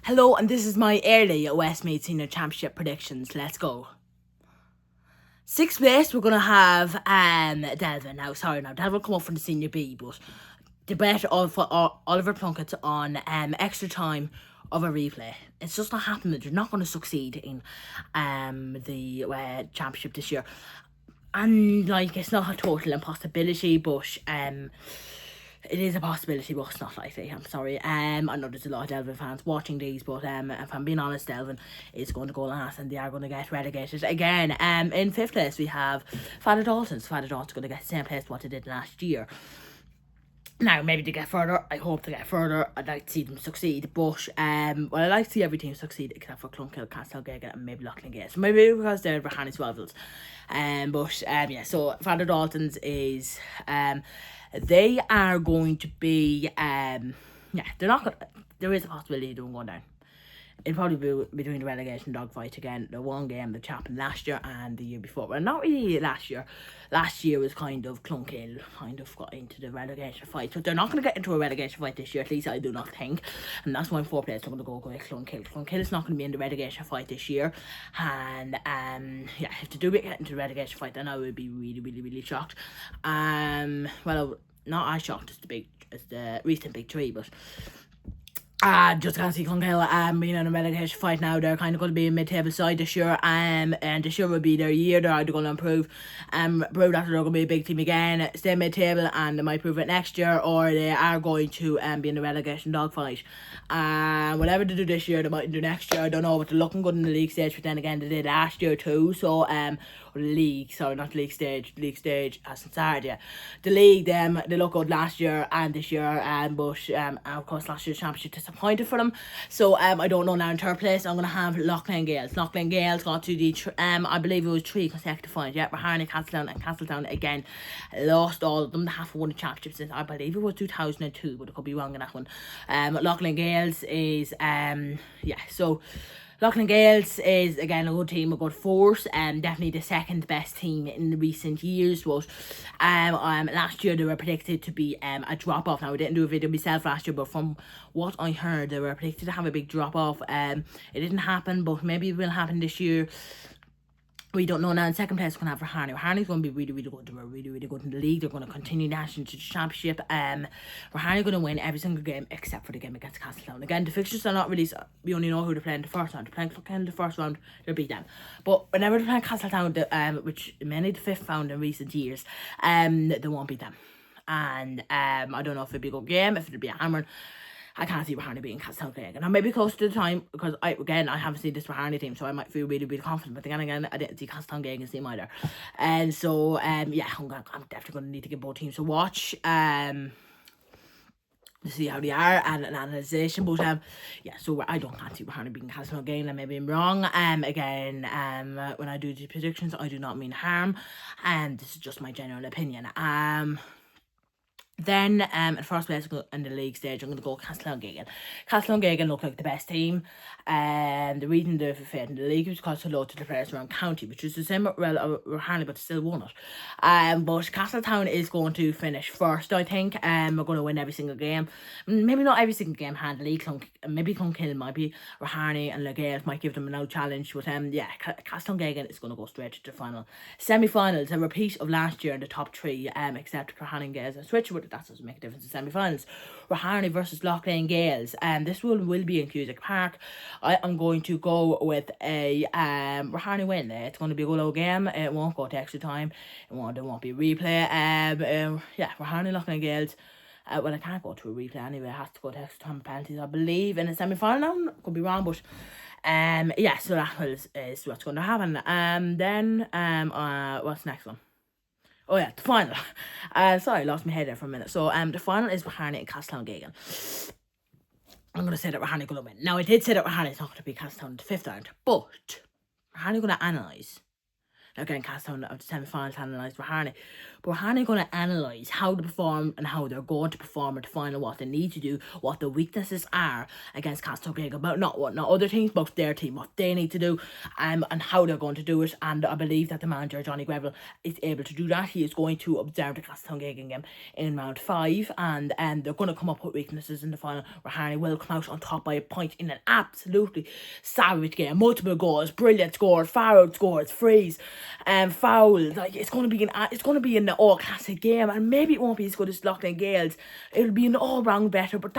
Hello, and this is my early Westmeath Senior Championship predictions. Let's go. Sixth place, we're gonna have Delvin. Delvin will come up from the Senior B, but the bet of Oliver Plunkett on extra time of a replay. It's just not happening. They're not going to succeed in the championship this year, and like it's not a total impossibility, but it is a possibility, but it's not likely. I'm sorry. I know there's a lot of Delvin fans watching these, but if I'm being honest, Delvin is going to go last, and they are going to get relegated again. In fifth place we have Father Dalton's. Father Dalton's going to get the same place what they did last year. Now, maybe they get further. I hope they get further. I'd like to see them succeed. But I like to see every team succeed except for Clonkill, Castlegagan, and maybe Loughlin Gate. So maybe because they're Rahani Swavels. So Father Dalton's is they are going to be they're not gonna, there is a possibility of them going down. It'll probably be between the relegation dogfight again. The one game that happened last year and the year before. Well, not really last year. Last year was kind of Clonkill kind of got into the relegation fight. So they're not going to get into a relegation fight this year, at least I do not think. And that's why 4 players are going to go with Clonkill. Clonkill is not going to be in the relegation fight this year. And if they do get into the relegation fight, then I would be really, really, really shocked. Not as shocked as the recent big three, but just can't see Clonkill being in a relegation fight now. They're kind of going to be a mid-table side this year, and this year will be their year. They're either going to prove that they're going to be a big team again, stay mid-table, and they might prove it next year, or they are going to be in the relegation dogfight. Whatever they do this year, they might do next year. I don't know, but they're looking good in the league stage, but then again, they did last year too. So not league stage. League stage hasn't started yet. The league, they look good last year and this year, but of course last year's championship disappointed for them. So I don't know now. In third place, I'm gonna have Loughlin Gales. Loughlin Gales got to the I believe it was 3 consecutive finals. Yeah, Rahani, Castletown, and Castletown again lost all of them. They haven't won the championship since I believe it was 2002, but I could be wrong in that one. Loughlin Gales is so. Loughlin Gales is again a good team, a good force, and definitely the second best team in the recent years. But last year they were predicted to be a drop off. Now I didn't do a video myself last year, but from what I heard, they were predicted to have a big drop off. It didn't happen, but maybe it will happen this year. We don't know now. In second place, we're going to have Rahani. Rahani's going to be really, really good. They're really, really good in the league. They're going to continue national to the championship. Rahani going to win every single game except for the game against Castletown. Again, the fixtures are not released. We only know who they're playing in the first round. They're playing Clonkill in the first round, they'll beat them. But whenever they're playing Castletown, which mainly the fifth round in recent years, they won't beat them. And I don't know if it'll be a good game, if it'll be a hammering. I can't see Rahani being Castletown. And I may be close to the time because I haven't seen this Rahani team, so I might feel really, really confident. But again, I didn't see Castletown team either. And so I'm definitely gonna need to give both teams a watch. To see how they are and an analysation, but so I can't see Rahani being Castletown. And maybe I'm wrong. When I do these predictions, I do not mean harm, and this is just my general opinion. Then, in first place in the league stage, I'm going to go Castletown. Castletown look like the best team. The reason they're fit in the league is because they're low to the players around county, which is the same with Rahani, but still won it. But Castletown is going to finish first, I think. We're going to win every single game. Maybe not every single game handily. Maybe Clonkill might be. Rahani and Legale might give them a no challenge. But Castletown is going to go straight to the final. Semi-finals, a repeat of last year in the top three, except Rahani and Gales and switch with it. That doesn't make a difference in semi-finals. Rahani versus Loughlin Gales. This will be in Cusack Park. I am going to go with a Rahani win. It's going to be a good old game. It won't go to extra time. There won't be a replay. Rahani Loughlin Gales. I can't go to a replay anyway. I have to go to extra time penalties, I believe, in a semi-final now. Could be wrong, but so that is what's going to happen. What's the next one? Oh yeah, the final. Sorry, I lost my head there for a minute. So the final is Rahani and Castletown. I'm going to say that Rahani going to win. Now, I did say that Rahani is not going to be Castletown in the fifth round, but Rahani going to analyse again, Castletown of the semi-final to analyse Rahane. But Rahane going to analyse how to perform and how they're going to perform at the final, what they need to do, what the weaknesses are against Castletown, about not other teams, but their team, what they need to do, and how they're going to do it. And I believe that the manager, Johnny Greville, is able to do that. He is going to observe the Castletown game in round 5, and they're going to come up with weaknesses in the final. Rahane will come out on top by a point in an absolutely savage game. Multiple goals, brilliant scores, far-out scores, frees, fouls. Like, it's going to be an all classic game, and maybe it won't be as good as Loughlin Gales. It'll be an all round better, but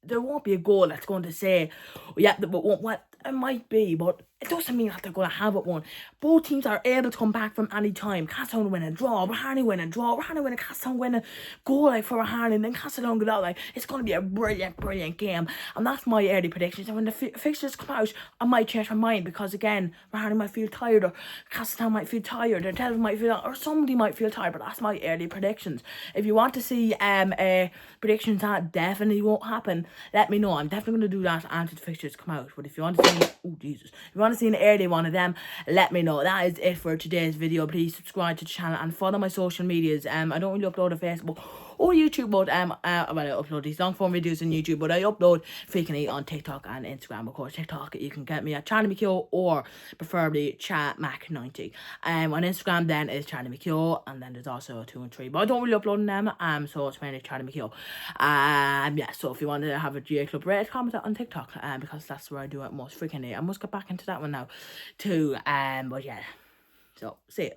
there won't be a goal that's going to say, yeah, but what it might be, but it doesn't mean that they're going to have it won. Both teams are able to come back from any time. Castletown win a draw, Rahane win a draw, Rahane win a Castletown win a goal like for Rahane, and then Castletown get out. Like, it's going to be a brilliant game, and that's my early predictions. And when the fixtures come out, I might change my mind, because again, Rahane might feel tired, or Castletown might feel tired, or Devon might feel, or somebody might feel tired. But that's my early predictions. If you want to see predictions that definitely won't happen, let me know. I'm definitely going to do that after the fixtures come out. But if you want to see, if you want to see an early one of them, let me know. That is it for today's video. Please subscribe to the channel and follow my social medias. I don't really upload on Facebook or YouTube, but I upload these long form videos on YouTube, but I upload frequently on TikTok and Instagram. Of course, TikTok, you can get me at Charlie McKeough, or preferably Mac90. On Instagram then is Charlie McKeough, and then there's also 2 and 3, but I don't really upload them, so it's mainly Charlie McKeough. Yeah, so if you want to have a GA Club raid, comment on TikTok, because that's where I do it most frequently. I must get back into that one now too, but yeah, so see you.